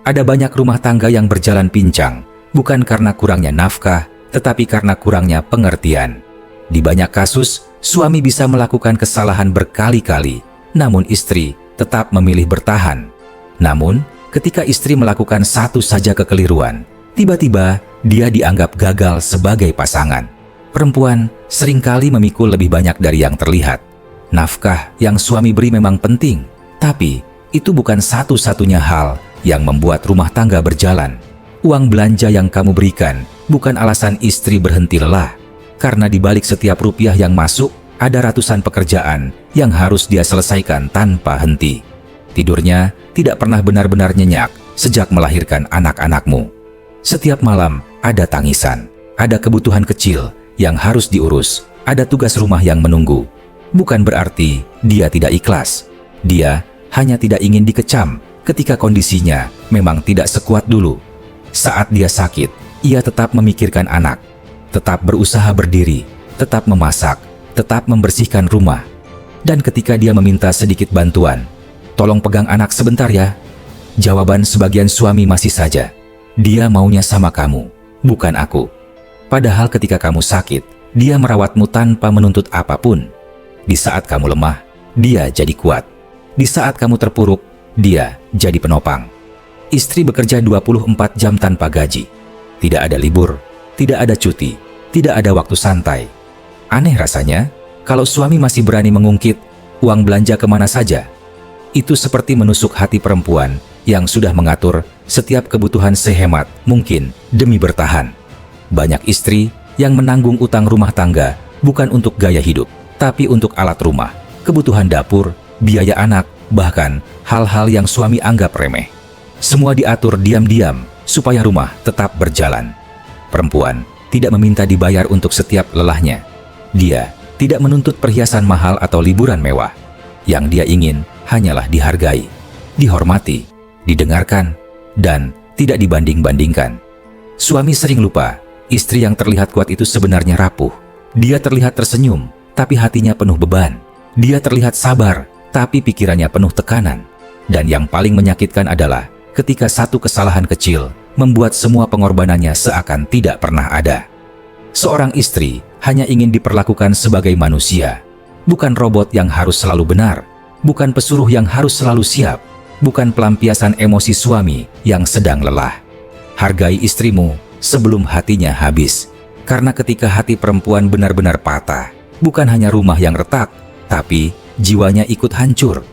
Ada banyak rumah tangga yang berjalan pincang, bukan karena kurangnya nafkah, tetapi karena kurangnya pengertian. Di banyak kasus, suami bisa melakukan kesalahan berkali-kali, namun istri tetap memilih bertahan. Namun, ketika istri melakukan satu saja kekeliruan, tiba-tiba dia dianggap gagal sebagai pasangan. Perempuan seringkali memikul lebih banyak dari yang terlihat. Nafkah yang suami beri memang penting, tapi itu bukan satu-satunya hal yang membuat rumah tangga berjalan. Uang belanja yang kamu berikan bukan alasan istri berhenti lelah, karena di balik setiap rupiah yang masuk, ada ratusan pekerjaan yang harus dia selesaikan tanpa henti. Tidurnya tidak pernah benar-benar nyenyak sejak melahirkan anak-anakmu. Setiap malam ada tangisan, ada kebutuhan kecil yang harus diurus, ada tugas rumah yang menunggu. Bukan berarti dia tidak ikhlas. Dia hanya tidak ingin dikecam ketika kondisinya memang tidak sekuat dulu. Saat dia sakit, ia tetap memikirkan anak, tetap berusaha berdiri, tetap memasak, tetap membersihkan rumah. Dan ketika dia meminta sedikit bantuan, "Tolong pegang anak sebentar ya." Jawaban sebagian suami masih saja, "Dia maunya sama kamu, bukan aku." Padahal ketika kamu sakit, dia merawatmu tanpa menuntut apapun. Di saat kamu lemah, dia jadi kuat. Di saat kamu terpuruk, dia jadi penopang. Istri bekerja 24 jam tanpa gaji. Tidak ada libur, tidak ada cuti, tidak ada waktu santai. Aneh rasanya, kalau suami masih berani mengungkit uang belanja kemana saja. Itu seperti menusuk hati perempuan yang sudah mengatur setiap kebutuhan sehemat mungkin demi bertahan. Banyak istri yang menanggung utang rumah tangga bukan untuk gaya hidup, tapi untuk alat rumah, kebutuhan dapur, biaya anak, bahkan hal-hal yang suami anggap remeh. Semua diatur diam-diam supaya rumah tetap berjalan. Perempuan tidak meminta dibayar untuk setiap lelahnya. Dia tidak menuntut perhiasan mahal atau liburan mewah. Yang dia ingin hanyalah dihargai, dihormati, didengarkan, dan tidak dibanding-bandingkan. Suami sering lupa, istri yang terlihat kuat itu sebenarnya rapuh. Dia terlihat tersenyum, tapi hatinya penuh beban. Dia terlihat sabar, tapi pikirannya penuh tekanan. Dan yang paling menyakitkan adalah ketika satu kesalahan kecil membuat semua pengorbanannya seakan tidak pernah ada. Seorang istri hanya ingin diperlakukan sebagai manusia, bukan robot yang harus selalu benar, bukan pesuruh yang harus selalu siap, bukan pelampiasan emosi suami yang sedang lelah. Hargai istrimu sebelum hatinya habis, karena ketika hati perempuan benar-benar patah, bukan hanya rumah yang retak, tapi jiwanya ikut hancur.